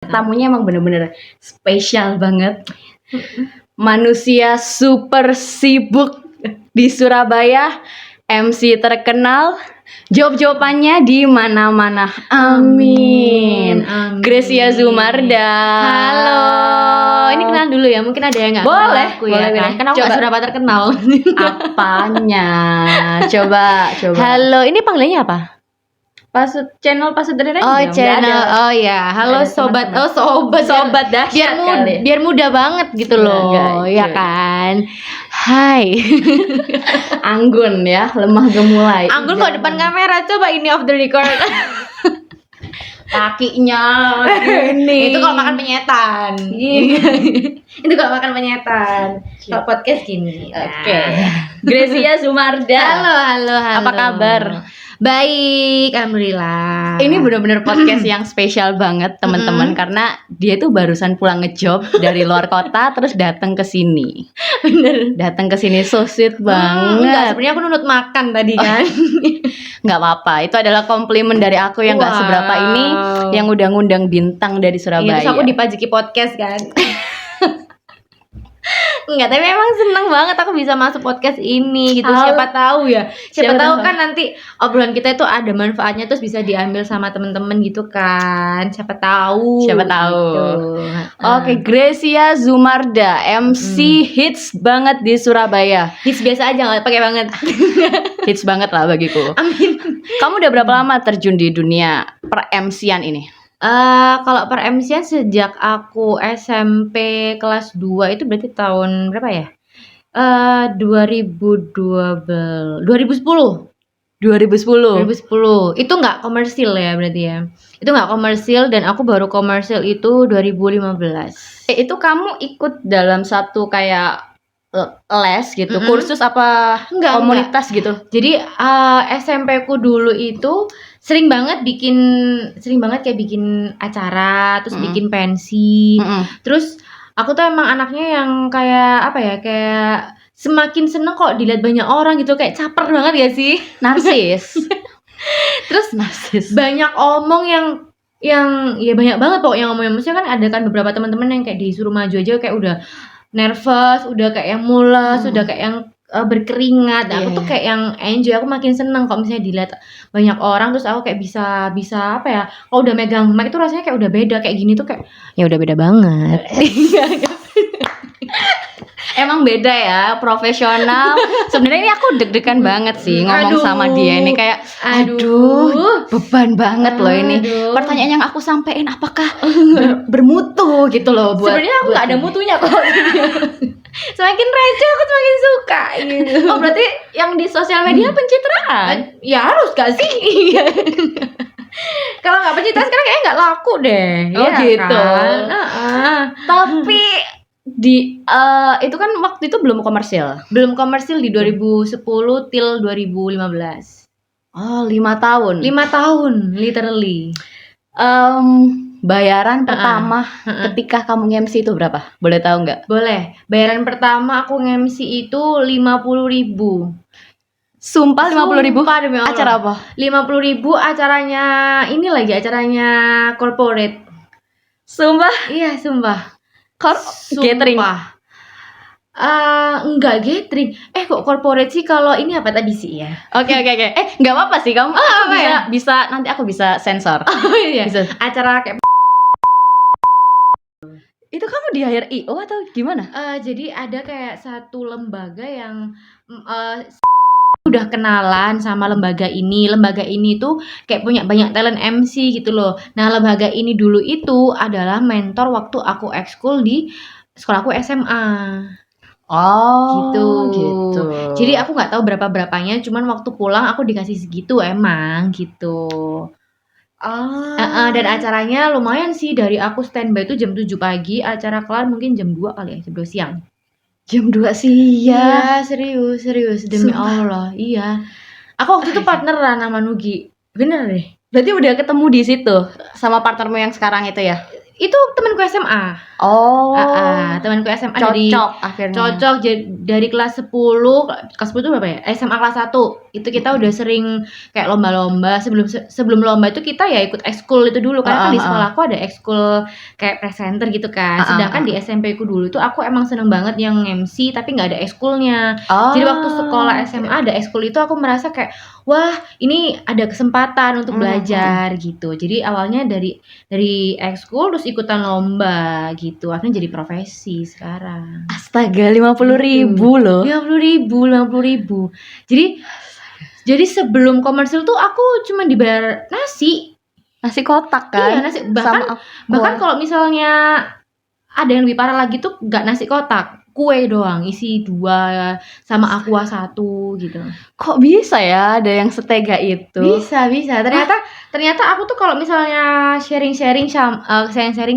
Tamunya emang bener-bener spesial banget. Manusia super sibuk di Surabaya, MC terkenal, jawab-jawabannya di mana-mana. Amin. Gracia Zumarda. Halo. Ini kenal dulu ya, mungkin ada yang nggak kenal Boleh, aku ya boleh. kan? Karena aku nggak seberapa terkenal. Apanya? Coba. Halo, ini panggilannya apa? Channel Pasutri Random. Oh, channel. Oh ya, halo Nggak ada sobat. teman-teman. Sobat dahsyat kali. biar muda banget gitu loh, Enggak, ya kan? Hai. Anggun ya, lemah gemulai. Anggun kok depan kamera, coba ini off the record. Kakinya ini. Itu kalau makan penyetan. Itu kalau makan penyetan. Kalau podcast gini. Oke. Gracia Zumarda. Halo. Apa kabar? Baik, alhamdulillah. Ini benar-benar podcast yang spesial banget teman-teman karena dia tuh barusan pulang ngejob dari luar kota terus datang ke sini. Bener. Datang ke sini so sweet Enggak, banget. sebenarnya aku nunut makan tadi kan. Nggak apa-apa. Itu adalah komplimen dari aku yang nggak Wow. seberapa ini yang udah ngundang bintang dari Surabaya. Terus aku dipajaki podcast kan. Enggak, tapi emang seneng banget aku bisa masuk podcast ini gitu. Halo. Siapa tahu ya. Siapa Siapa tahu tahu. kan nanti obrolan kita itu ada manfaatnya terus bisa diambil sama temen-temen gitu kan. Siapa tahu. Siapa tahu. Gitu. Oke, Gracia Zumarda, MC hits banget di Surabaya. Hits biasa aja nggak pakai banget. Hits banget lah bagiku. Amin. Kamu udah berapa lama terjun di dunia per-MC-an ini? Kalau per MC-an sejak aku SMP kelas 2 itu berarti tahun berapa ya? 2010. 2010. Itu nggak komersil ya berarti ya. Itu nggak komersil dan aku baru komersil itu 2015. Itu kamu ikut dalam satu kayak les gitu, Mm-mm. kursus apa Enggak. komunitas gitu? Jadi SMP ku dulu itu sering banget kayak bikin acara, terus bikin pensi. Terus aku tuh emang anaknya yang kayak apa ya, kayak semakin seneng kok dilihat banyak orang gitu, kayak caper banget ya sih. Narsis. Terus Narsis. banyak omong yang ya banyak banget pokoknya ngomongnya. Maksudnya kan ada kan beberapa teman-teman yang kayak disuruh maju aja kayak udah nervous, udah kayak yang mules, udah kayak yang berkeringat. Nah, aku tuh kayak yang enjoy, aku makin seneng kalau misalnya dilihat banyak orang terus aku kayak bisa apa ya, kalau udah megang mic itu rasanya kayak udah beda, kayak gini tuh kayak ya udah beda banget. Emang beda ya, profesional. Sebenarnya ini aku deg-degan banget sih ngomong Aduh. sama dia ini kayak aduh, beban banget loh ini. Aduh. Pertanyaan yang aku sampein apakah bermutu gitu loh buat Sebenarnya aku nggak ada ini. mutunya kok. Semakin receh aku semakin suka gitu. Oh, berarti yang di sosial media pencitraan. Ya harus gak sih? Kalau nggak pencitraan sekarang kayaknya nggak laku deh. Oh, Iya gitu. kan? Tapi di itu kan waktu itu belum komersil. Belum komersil di 2010 till 2015. Oh, 5 tahun. 5 tahun literally. Bayaran pertama ketika kamu nge-MC itu berapa? Boleh tahu nggak? Boleh. Bayaran pertama aku nge-MC itu 50.000. Sumpah 50.000? Sumpah demi Allah. Acara apa? 50.000 acaranya ini lagi, acaranya corporate. Sumpah? Iya, sumpah. Catering. Enggak gathering. Kok corporate sih? Kalau ini apa tadi sih ya? Oke. Nggak apa-apa sih kamu. Bisa nanti aku bisa sensor. Oh iya. Bisa. Acara kayak Itu kamu di hire IO atau gimana? jadi ada kayak satu lembaga yang udah kenalan sama lembaga ini. Lembaga ini tuh kayak punya banyak talent MC gitu loh. Nah, lembaga ini dulu itu adalah mentor waktu aku ekskul di sekolahku SMA. Oh, gitu. Jadi aku nggak tahu berapanya, cuman waktu pulang aku dikasih segitu emang gitu. Dan acaranya lumayan sih, dari aku standby itu jam 7 pagi, acara kelar mungkin jam 2 kali ya, jam 2 siang. Jam 2 siang. Iya, serius demi Sumpah. Allah. Iya. Aku waktu itu partneran sama Nugi. Bener deh. Berarti udah ketemu di situ sama partnermu yang sekarang itu ya? Itu temanku SMA. Oh. Temanku SMA Cocok akhirnya. Cocok dari kelas 10 itu berapa ya? SMA kelas 1 itu kita udah sering kayak lomba-lomba. Sebelum lomba itu kita ya ikut ekskul itu dulu karena kan di sekolahku ada ekskul kayak presenter gitu kan. Sedangkan di SMP ku dulu itu aku emang seneng banget yang MC tapi nggak ada ekskulnya. Jadi waktu sekolah SMA ada ekskul itu aku merasa kayak wah ini ada kesempatan untuk belajar gitu. Jadi awalnya dari ekskul terus ikutan lomba gitu. Akhirnya jadi profesi sekarang. Astaga, 50.000 loh. 50.000. Jadi sebelum komersil tuh aku cuma dibayar nasi kotak kan? Iya, nasi. Bahkan kalau misalnya ada yang lebih parah lagi tuh nggak nasi kotak, kue doang isi 2 sama aqua 1 gitu. Kok bisa ya ada yang setega itu? Bisa. Ternyata aku tuh kalau misalnya sharing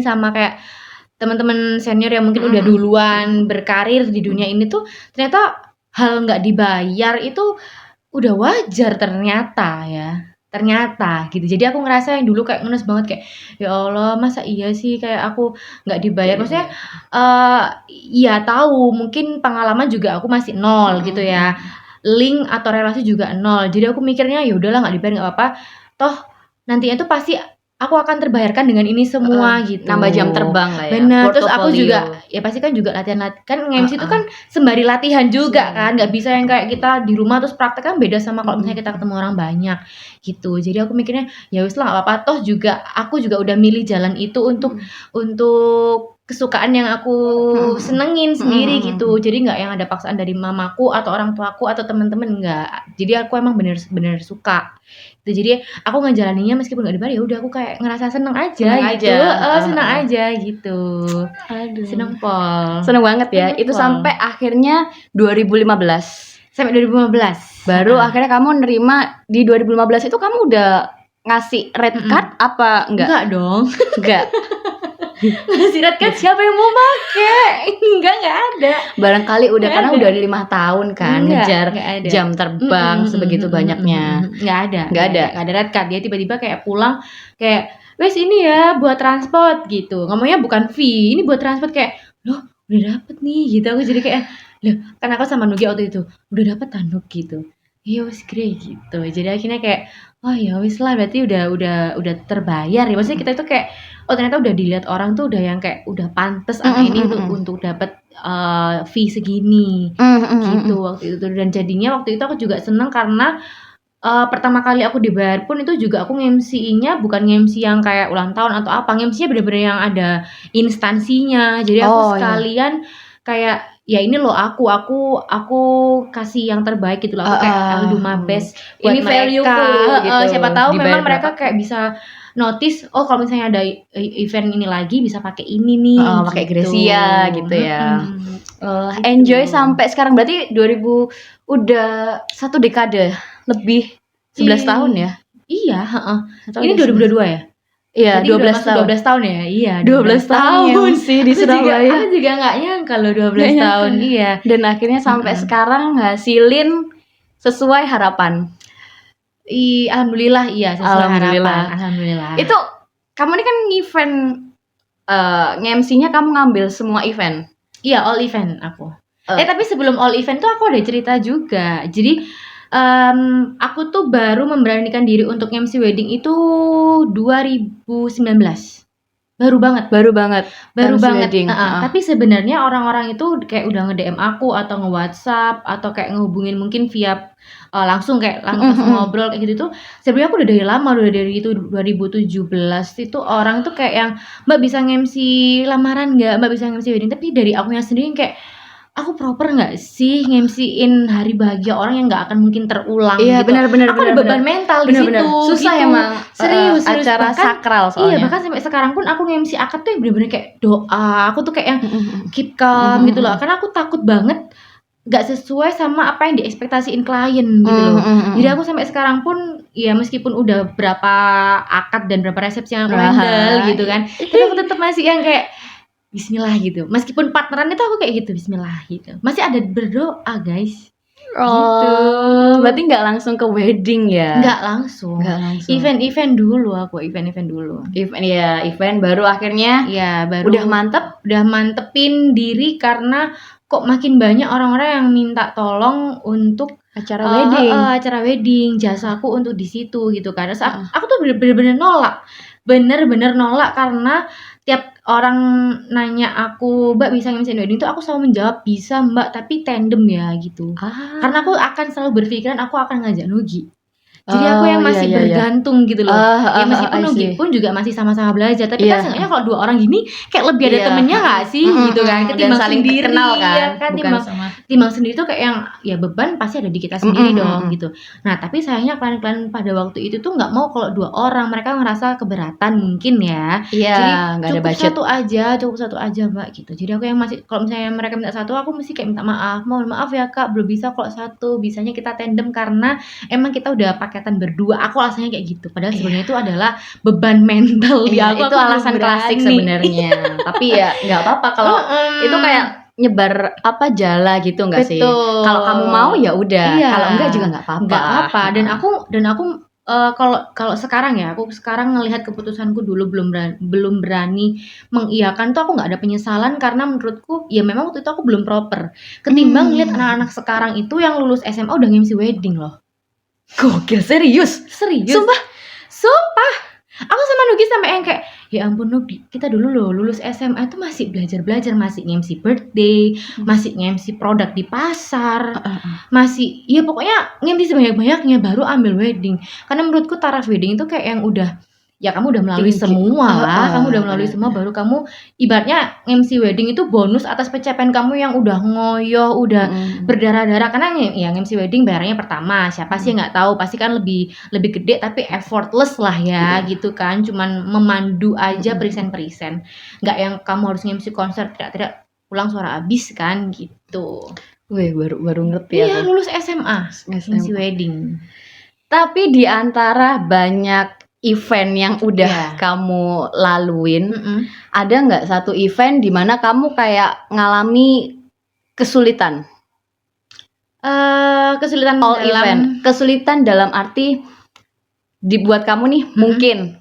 sama kayak teman-teman senior yang mungkin udah duluan berkarir di dunia ini tuh ternyata hal nggak dibayar itu udah wajar ternyata gitu. Jadi aku ngerasa yang dulu kayak ngenes banget kayak ya Allah masa iya sih kayak aku nggak dibayar. Maksudnya iya tahu mungkin pengalaman juga aku masih nol gitu ya. Link atau relasi juga nol. Jadi aku mikirnya ya udahlah nggak dibayar nggak apa-apa. Toh nantinya tuh pasti aku akan terbayarkan dengan ini semua gitu. Nambah jam terbang lah ya. Benar. Terus aku juga ya pasti kan juga latihan kan MC itu kan sembari latihan juga kan. Nggak bisa yang kayak kita di rumah terus praktek kan beda sama kalau misalnya kita ketemu orang banyak gitu. Jadi aku mikirnya ya wis lah nggak apa-apa. Toh juga aku juga udah milih jalan itu untuk kesukaan yang aku senengin sendiri gitu. Jadi nggak yang ada paksaan dari mamaku atau orang tuaku atau teman-teman nggak. Jadi aku emang bener-bener suka. Jadi aku ngejalaninnya meskipun nggak dibayar ya udah aku kayak ngerasa seneng aja gitu. Seneng aja gitu. Aduh. Seneng Pol. Seneng banget ya. Seneng, itu Pol. sampai akhirnya 2015. Sampai 2015. Baru akhirnya kamu nerima di 2015 itu kamu udah ngasih red card apa enggak? Enggak dong. Enggak. Ngasih red card siapa yang mau pakai? Enggak ada. Barangkali udah Nggak karena ada. udah 5 tahun kan ngejar Nggak ada. jam terbang sebegitu banyaknya. Nggak ada. Nggak ada. Nggak ada red card. Dia tiba-tiba kayak pulang kayak wes ini ya buat transport gitu. Ngomongnya bukan fee, ini buat transport kayak loh udah dapet nih gitu. Aku jadi kayak loh kan aku sama Nugi waktu itu udah dapet tanduk gitu. Iya wes great gitu. Jadi akhirnya kayak oh ya wes lah berarti udah terbayar ya. Maksudnya kita itu kayak oh ternyata udah dilihat orang tuh udah yang kayak udah pantes anak ini untuk dapat fee segini gitu waktu itu. Dan jadinya waktu itu aku juga seneng karena pertama kali aku dibayar pun itu juga aku nge-MC-nya bukan nge-MC yang kayak ulang tahun atau apa, nge-MC-nya bener-bener yang ada instansinya. Jadi aku sekalian kayak ya ini loh aku kasih yang terbaik gitu loh. Aku kayak I'll do my best buat ini value mereka gitu. Siapa tahu Dibayar memang mereka kayak bisa notice oh kalau misalnya ada event ini lagi bisa pakai ini nih pakai Gracia gitu ya. Gitu. Enjoy sampai sekarang berarti 2000 udah 1 dekade lebih 11 tahun ya. Iya, ini 2022 ya? Iya, 12 tahun. 12 tahun ya? Iya, 12 tahun sih di Surabaya. Aku juga nggak nyangka loh 12 tahun. Iya. Dan akhirnya sampai sekarang ngasilin sesuai harapan. Alhamdulillah iya sesuai harapan. Alhamdulillah. Itu kamu ini kan event nge-MC-nya kamu ngambil semua event. Iya, all event aku. Tapi sebelum all event tuh aku ada cerita juga. Jadi aku tuh baru memberanikan diri untuk MC wedding itu 2019. Baru banget. Tapi sebenarnya orang-orang itu kayak udah nge-DM aku atau nge-WhatsApp atau kayak ngehubungin mungkin via langsung ngobrol kayak gitu tuh. Sebenarnya aku udah dari lama, udah dari itu 2017 itu orang tuh kayak yang Mbak bisa nge-MC lamaran nggak? Mbak bisa nge-MC wedding? Tapi dari akunya sendiri kayak aku proper nggak sih nge-MC-in hari bahagia orang yang nggak akan mungkin terulang iya, gitu. benar. Aku ada beban mental di situ. Susah gitu. emang. Serius acara bahkan, sakral soalnya. Iya, bahkan sampai sekarang pun aku nge-MC akad tuh bener-bener kayak doa. Aku tuh kayak yang keep calm gitu loh. Karena aku takut banget nggak sesuai sama apa yang diekspektasiin klien gitu loh. Jadi aku sampai sekarang pun ya meskipun udah berapa akad dan berapa resepsi yang aku handle gitu kan. Tapi aku tetap masih yang kayak Bismillah gitu. Meskipun partneran itu aku kayak gitu Bismillah gitu. Masih ada berdoa guys. Gitu. Berarti nggak langsung ke wedding ya? Nggak langsung. Nggak langsung. Event-event dulu aku, event-event dulu. Event baru akhirnya Iya, baru udah mantep. udah mantepin diri karena kok makin banyak orang-orang yang minta tolong untuk Acara wedding. acara wedding, jasaku untuk di situ gitu kan. Terus aku tuh bener-bener nolak. Bener-bener nolak karena tiap orang nanya aku, "Mbak bisa nge-MC wedding?" tuh aku selalu menjawab, "Bisa, Mbak, tapi tandem ya," gitu. Karena aku akan selalu berpikiran aku akan ngajak Nugi. Jadi aku yang masih bergantung gitu loh. Ya meskipun Nugi pun juga masih sama-sama belajar, tapi kan seenggaknya kalau dua orang gini kayak lebih ada temennya nggak sih gitu kan, ketimbang saling sendiri kenal kan, ya kan, timbang sendiri tuh kayak yang ya beban pasti ada di kita sendiri dong gitu. Nah tapi sayangnya klien-klien pada waktu itu tuh nggak mau kalau 2 orang, mereka ngerasa keberatan mungkin ya. Jadi cukup satu aja Mbak gitu. Jadi aku yang masih, kalau misalnya mereka minta satu, aku mesti kayak minta maaf, mohon maaf ya Kak, belum bisa kalau satu, bisanya kita tandem karena emang kita udah paketan berdua. Aku alasannya kayak gitu. Padahal sebenarnya itu adalah beban mental di aku. Itu alasan klasik sebenarnya. Tapi ya nggak apa-apa kalau itu kayak nyebar jala gitu nggak sih? Kalau kamu mau ya udah. Kalau enggak juga nggak apa-apa. Nggak apa-apa. Dan aku kalau sekarang ya, aku sekarang ngelihat keputusanku dulu belum berani mengiyakan tuh, aku nggak ada penyesalan karena menurutku ya memang waktu itu aku belum proper. Ketimbang lihat anak-anak sekarang itu yang lulus SMA udah nge-MC wedding loh. Gokil, serius. Sumpah. Aku sama Nugi sampai yang kayak, ya ampun Nugi, kita dulu loh lulus SMA itu masih belajar, masih nge-MC birthday, masih nge-MC produk di pasar, masih ya pokoknya nge-MC sebanyak-banyaknya baru ambil wedding. Karena menurutku taraf wedding itu kayak yang udah, ya kamu udah melalui semua lah, kamu udah melalui semua, baru kamu ibaratnya MC wedding itu bonus atas pencapaian kamu yang udah ngoyoh, udah berdarah-darah. Karena ya MC wedding bayarnya pertama, siapa sih nggak tahu, pasti kan lebih gede tapi effortless lah ya gitu kan, cuman memandu aja present, nggak yang kamu harus MC konser tidak pulang suara habis kan gitu. Wih, baru ngerti ya. Iya, lulus SMA. MC wedding. Tapi di antara banyak event yang udah kamu laluin, ada nggak satu event di mana kamu kayak ngalami kesulitan? Kesulitan dalam arti dibuat kamu nih mungkin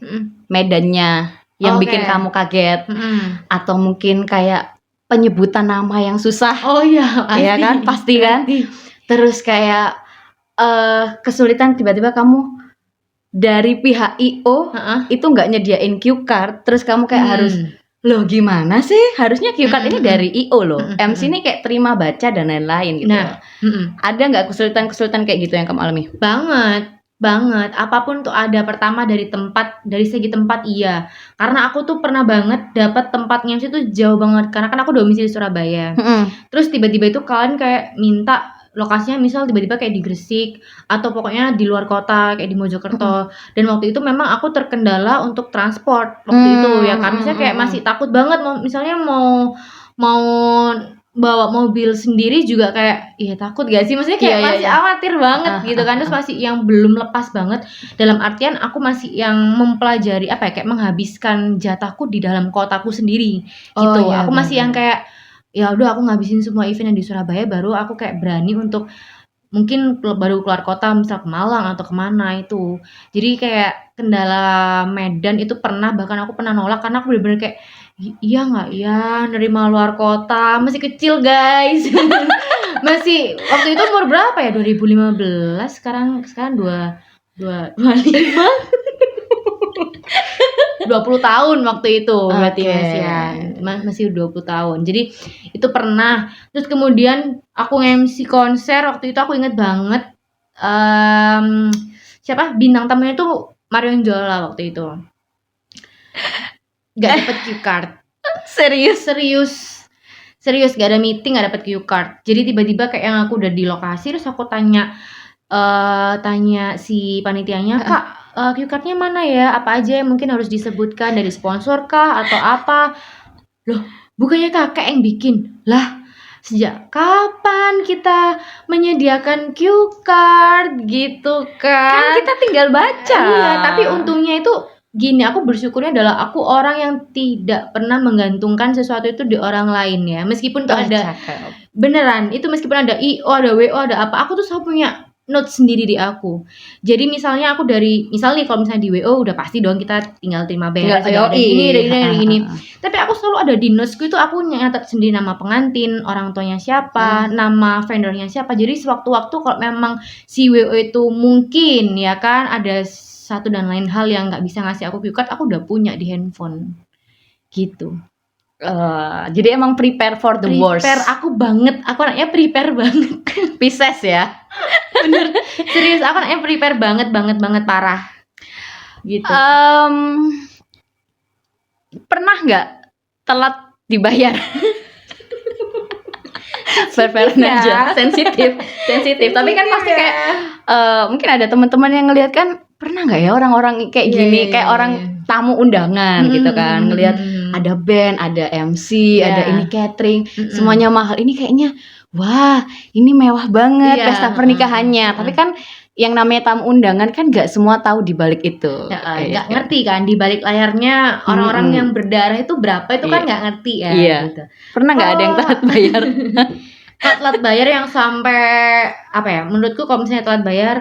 medannya yang bikin kamu kaget, atau mungkin kayak penyebutan nama yang susah. Oh iya, pasti kan. Terus kayak kesulitan tiba-tiba kamu dari pihak IO itu nggak nyediain cue card, terus kamu kayak harus, loh gimana sih, harusnya cue card ini dari IO loh, MC ini kayak terima baca dan lain-lain gitu. Ada nggak kesulitan kayak gitu yang kamu alami? Banget, apapun tuh ada. Pertama dari segi tempat iya, karena aku tuh pernah banget dapat tempat MC tuh jauh banget, karena kan aku domisili Surabaya. Terus tiba-tiba itu kalian kayak minta lokasinya misal tiba-tiba kayak di Gresik atau pokoknya di luar kota kayak di Mojokerto. Dan waktu itu memang aku terkendala untuk transport waktu itu ya kan, misalnya kayak masih takut banget misalnya mau bawa mobil sendiri juga kayak takut gak sih, maksudnya kayak masih khawatir banget gitu kan. Terus masih yang belum lepas banget, dalam artian aku masih yang mempelajari kayak menghabiskan jatahku di dalam kotaku sendiri gitu. Aku masih yang kayak ya udah aku ngabisin semua event yang di Surabaya, baru aku kayak berani untuk mungkin baru keluar kota, misal ke Malang atau kemana itu. Jadi kayak kendala Medan itu bahkan aku pernah nolak karena aku bener-bener kayak iya nggak ya nerima luar kota, masih kecil guys. Masih waktu itu umur berapa ya, 2015, sekarang 25 20 tahun waktu itu berarti masih 20 tahun. Jadi itu pernah. Terus kemudian aku nge-MC konser waktu itu, aku inget banget siapa bintang tamunya tuh Marion Jola waktu itu. Gak dapet cue card. Serius gak ada meeting, gak dapet cue card. Jadi tiba-tiba kayak yang aku udah di lokasi, terus aku tanya si panitianya, Kak, cue cardnya mana ya? Apa aja yang mungkin harus disebutkan, dari sponsor kah atau apa? Loh, bukannya kakak yang bikin? Lah, sejak kapan kita menyediakan cue card gitu kan? Kan kita tinggal baca. Iya, tapi untungnya itu gini, aku bersyukurnya adalah aku orang yang tidak pernah menggantungkan sesuatu itu di orang lain ya. Meskipun tuh ada Cakep. beneran, itu meskipun ada IO, ada WO, ada apa, aku tuh selalu punya notes sendiri di aku. Jadi misalnya aku misal nih kalau misalnya di WO udah pasti dong kita tinggal terima beres, ada gini, ada gini. Tapi aku selalu ada di notesku itu aku nyatet sendiri nama pengantin, orang tuanya siapa, nama vendornya siapa. Jadi sewaktu-waktu kalau memang si WO itu mungkin ya kan ada satu dan lain hal yang nggak bisa ngasih aku cue card, aku udah punya di handphone gitu. Jadi emang prepare for the worst. Prepare aku anaknya prepare banget. Pisces ya. Bener, serius aku anaknya prepare banget parah gitu. Pernah nggak telat dibayar? Fair-fairan aja, sensitif. Tapi kan pasti kayak mungkin ada teman-teman yang ngelihat kan, pernah nggak ya orang-orang kayak gini, kayak orang tamu undangan gitu kan, ngelihat ada band, ada MC, ada ini catering, semuanya mahal. Ini kayaknya wah, ini mewah banget pesta pernikahannya. Tapi kan yang namanya tamu undangan kan nggak semua tahu di balik itu. Nggak ngerti kan di balik layarnya orang-orang yang berdarah itu berapa itu kan nggak ngerti ya. Gitu. Pernah nggak ada yang telat bayar? Telat bayar yang sampai apa ya? Menurutku kalau misalnya telat bayar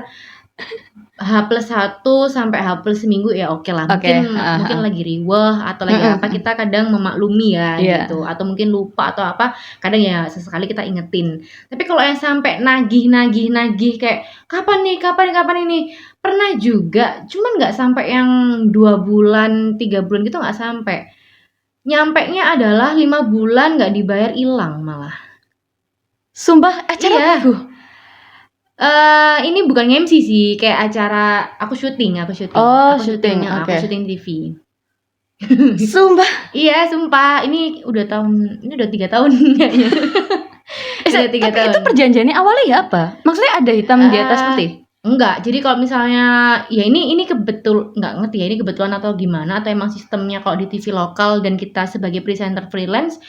H+1 sampai H+1 minggu ya oke lah. Mungkin lagi riweh atau lagi apa, kita kadang memaklumi ya gitu. Atau mungkin lupa atau apa, kadang ya sesekali kita ingetin. Tapi kalau yang sampai nagih kayak kapan ini, pernah juga. Cuman nggak sampai yang 2 bulan 3 bulan gitu, nggak sampai. Nyampenya adalah 5 bulan nggak dibayar, hilang malah. Sumpah, acara ini bukan MC sih, kayak acara aku syuting. Oh, syuting. Aku syuting TV. Sumpah. Iya, sumpah. Ini udah 3 tahun kayaknya. Udah 3 tahun. Itu perjanjiannya awalnya ya apa? Maksudnya ada hitam di atas putih? Enggak. Jadi kalau misalnya ya ini nggak ngerti ya, ini kebetulan atau gimana, atau emang sistemnya kalau di TV lokal dan kita sebagai presenter freelance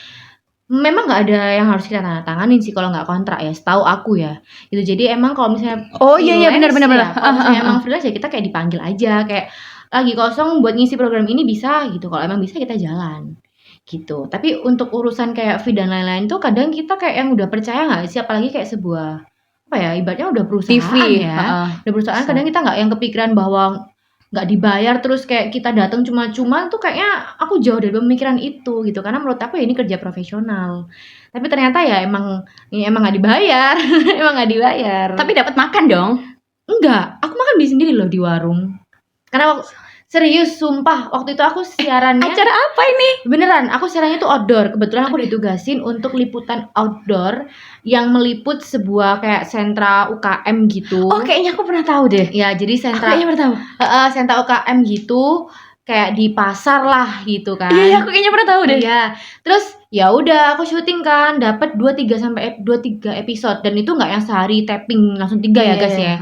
memang nggak ada yang harus kita tanda tanganin sih kalau nggak kontrak ya, setahu aku ya. Itu jadi emang kalau misalnya benar. Kalau misalnya emang freelance ya kita kayak dipanggil aja, kayak lagi kosong buat ngisi program ini bisa gitu. Kalau emang bisa kita jalan gitu. Tapi untuk urusan kayak fee dan lain-lain tuh kadang kita kayak yang udah percaya nggak sih, apalagi kayak sebuah apa ya, ibaratnya udah perusahaan TV ya. Udah perusahaan, kadang kita nggak yang kepikiran bahwa nggak dibayar terus kayak kita datang cuma-cuma tuh, kayaknya aku jauh dari pemikiran itu gitu. Karena menurut aku ya ini kerja profesional. Tapi ternyata ya emang nggak dibayar. Emang nggak dibayar. Tapi dapat makan dong? Enggak, aku makan beli sendiri loh di warung. Karena serius, sumpah, waktu itu aku siarannya acara apa ini? Beneran, aku siarannya itu outdoor. Kebetulan aku ditugasin untuk liputan outdoor yang meliput sebuah kayak sentra UKM gitu. Oh, kayaknya aku pernah tahu deh. Ya, jadi sentra. Kayaknya pernah tahu. Sentra UKM gitu, kayak di pasar lah gitu kan. Iya, aku kayaknya pernah tahu deh. Iya. Terus ya udah aku syuting kan, dapat 2-3 episode, dan itu nggak yang sehari tapping langsung 3 ya guys ya.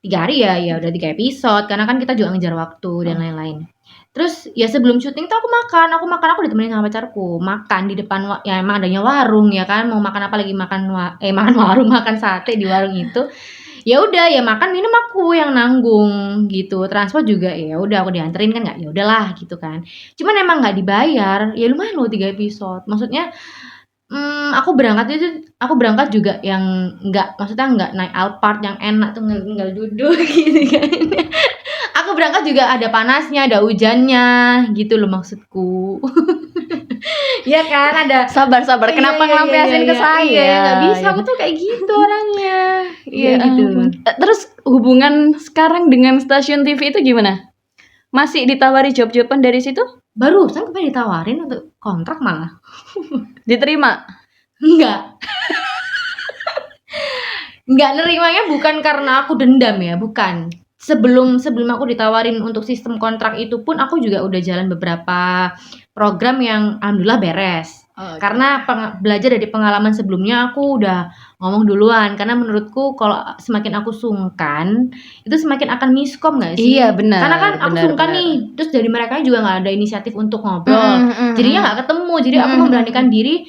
3 hari ya udah 3 episode, karena kan kita juga ngejar waktu dan lain-lain. Terus ya sebelum syuting tuh aku ditemenin sama pacarku, makan di depan ya emang adanya warung ya kan, mau makan apa lagi, makan warung, makan sate di warung itu. Ya udah, ya makan minum aku yang nanggung gitu. Transport juga ya udah aku dianterin kan, nggak, ya udahlah gitu kan. Cuman emang nggak dibayar. Ya lumayan loh 3 episode. Maksudnya aku berangkat juga yang maksudnya nggak naik Alphard yang enak tuh, tinggal duduk gitu kan. Aku berangkat juga ada panasnya, ada hujannya gitu loh maksudku. Ya kan, ada sabar. Kenapa ngelampiasin ke saya? Iya, nggak bisa, aku tuh kayak gitu orangnya. Iya gitu. Terus hubungan sekarang dengan stasiun TV itu gimana? Masih ditawari job-joban dari situ? Barusan kemarin ditawarin untuk kontrak malah. Diterima? Enggak. Enggak nerimanya bukan karena aku dendam ya, bukan. Sebelum aku ditawarin untuk sistem kontrak itu pun aku juga udah jalan beberapa program yang alhamdulillah beres. Karena belajar dari pengalaman sebelumnya, aku udah ngomong duluan. Karena menurutku kalau semakin aku sungkan, itu semakin akan miskom gak sih? Iya benar. Karena kan aku sungkan nih, terus dari mereka juga gak ada inisiatif untuk ngobrol. Jadinya gak ketemu. Jadi aku memberanikan diri,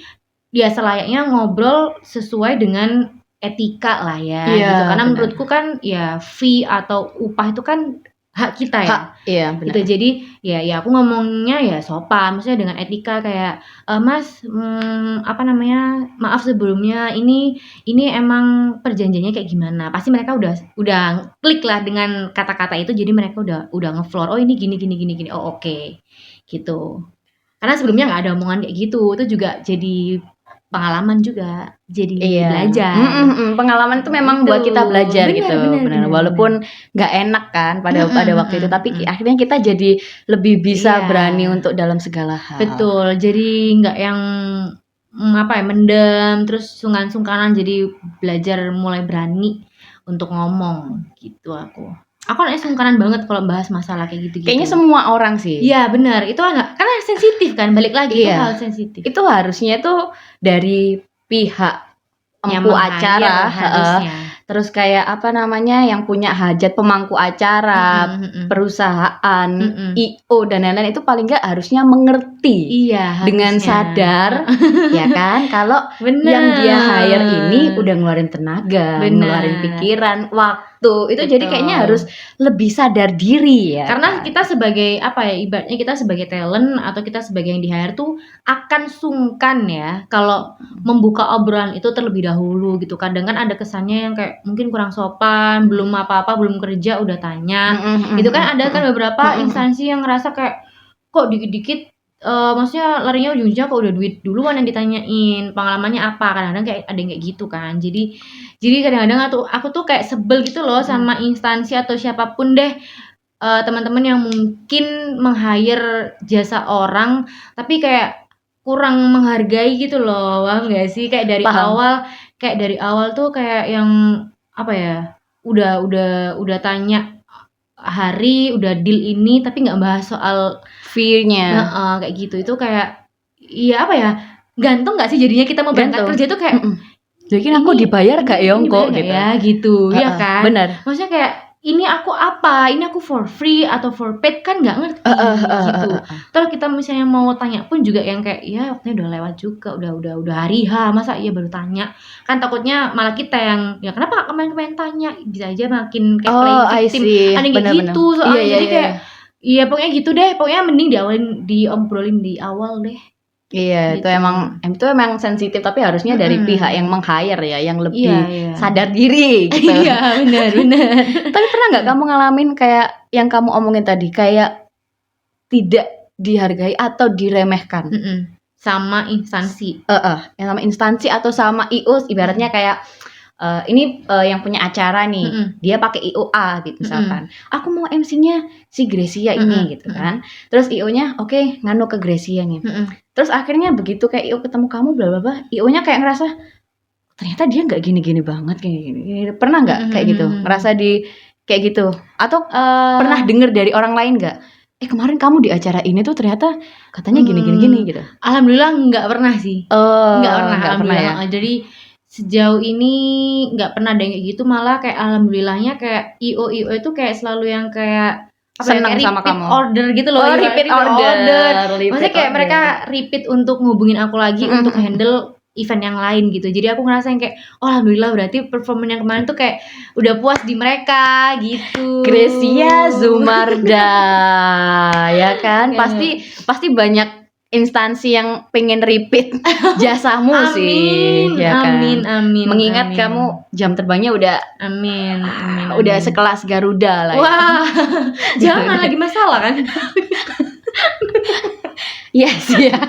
ya selayaknya ngobrol sesuai dengan etika lah ya gitu. Karena menurutku kan ya fee atau upah itu kan hak kita ya. Iya benar. Gitu. Jadi ya aku ngomongnya ya sopan, maksudnya dengan etika kayak Mas, apa namanya, maaf sebelumnya ini emang perjanjiannya kayak gimana. Pasti mereka udah klik lah dengan kata-kata itu, jadi mereka udah ngefloor, oh ini gini, oh oke. Gitu. Karena sebelumnya nggak ada omongan kayak gitu, itu juga jadi pengalaman juga, jadi belajar. Pengalaman itu memang buat kita belajar gitu. Benar. Walaupun nggak enak kan pada waktu itu, tapi akhirnya kita jadi lebih bisa berani untuk dalam segala hal. Betul. Jadi nggak yang mendem terus sungkan-sungkanan, jadi belajar mulai berani untuk ngomong gitu aku. Aku anaknya sungkanan banget kalau bahas masalah kayak gitu-gitu. Kayaknya semua orang sih. Iya benar, itu karena sensitif kan, balik lagi itu hal sensitif. Itu harusnya tuh dari pihak empu acara, terus kayak apa namanya yang punya hajat, pemangku acara, perusahaan, IO dan lain-lain itu paling nggak harusnya mengerti dengan sadar, ya kan, kalau yang dia hire ini udah ngeluarin tenaga, ngeluarin pikiran, waktu. Itu jadi kayaknya harus lebih sadar diri ya. Karena kita sebagai ibaratnya kita sebagai talent atau kita sebagai yang di-hire tuh akan sungkan ya kalau membuka obrolan itu terlebih dahulu gitu. Kadang kan ada kesannya yang kayak mungkin kurang sopan, belum apa-apa, belum kerja udah tanya. Gitu kan ada kan beberapa instansi yang ngerasa kayak kok dikit-dikit maksudnya larinya ujung-ujungnya kok udah duit duluan yang ditanyain, pengalamannya apa, kadang-kadang kayak ada yang kayak gitu kan. Jadi kadang-kadang aku tuh kayak sebel gitu loh sama instansi atau siapapun deh, teman-teman yang mungkin meng-hire jasa orang tapi kayak kurang menghargai gitu loh, paham gak sih? Kayak dari awal tuh kayak yang apa ya, udah tanya hari, udah deal ini tapi nggak bahas soal fee-nya. Kayak gitu. Itu kayak iya apa ya? Gantung nggak sih jadinya kita mau berangkat kerja tuh kayak jadi aku dibayar gak ya kok gitu. Ya gitu. Iya kan? Benar. Maksudnya kayak ini aku apa? Ini aku for free atau for paid kan nggak ngerti gitu. Terus kita misalnya mau tanya pun juga yang kayak ya waktunya udah lewat juga, udah hari H, masa iya baru tanya? Kan takutnya malah kita yang ya kenapa kemarin tanya? Bisa aja makin kayak play victim. Ada yang kayak gitu soalnya. Jadi kayak iya pokoknya gitu deh. Pokoknya mending diobrolin di awal deh. Iya, gitu. itu emang sensitif, tapi harusnya dari pihak yang meng-hire ya, yang lebih sadar diri gitu. Iya, benar. Tapi pernah nggak kamu ngalamin kayak yang kamu omongin tadi, kayak tidak dihargai atau diremehkan sama instansi? Yang sama instansi atau sama IO, ibaratnya kayak ini yang punya acara nih, dia pakai IO A gitu misalkan. Aku mau MC-nya si Gracia ini gitu kan. Terus IO-nya oke, nganu ke Gracia nih. Terus akhirnya begitu kayak IO ketemu kamu bla bla bla, IO-nya kayak ngerasa ternyata dia nggak gini-gini banget kayak gini. Pernah nggak kayak gitu? Ngerasa di kayak gitu? Atau pernah denger dari orang lain nggak? Kemarin kamu di acara ini tuh ternyata katanya gini-gini gitu. Alhamdulillah nggak pernah sih. Nggak pernah ya. Jadi sejauh ini nggak pernah ada yang kayak gitu, malah kayak alhamdulillahnya kayak IO itu kayak selalu yang kayak senang sama kamu, order gitu loh. Repeat order. Maksudnya kayak mereka repeat untuk ngubungin aku lagi untuk handle event yang lain gitu. Jadi aku ngerasa yang kayak alhamdulillah berarti performance yang kemarin tuh kayak udah puas di mereka gitu. Gracia Zumarda ya kan. Pasti banyak instansi yang pengen repeat jasamu sih, ya kan? Amin. Mengingat kamu jam terbangnya udah udah sekelas Garuda lah. Wah, jangan lagi masalah kan? Yes ya.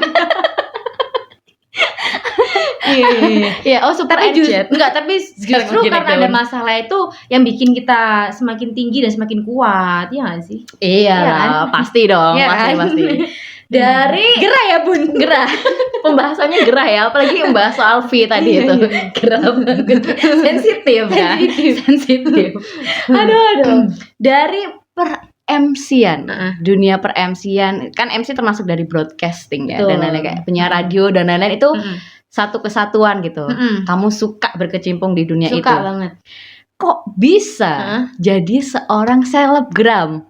Iya. Super jet. Tapi justru karena ada masalah itu yang bikin kita semakin tinggi dan semakin kuat, ya nggak sih? Iya kan? Pasti dong, pasti. Dari gerah ya bun, gerah. Pembahasannya gerah ya, apalagi membahas soal fee tadi itu. Gerah banget. Sensitif kan? Sensitif. Aduh. Dari MC-an, dunia per-MC-an, kan MC termasuk dari broadcasting ya, dan lain-lain kayak penyiar radio dan lain-lain itu satu kesatuan gitu. Kamu suka berkecimpung di dunia itu. Suka banget. Kok bisa jadi seorang selebgram?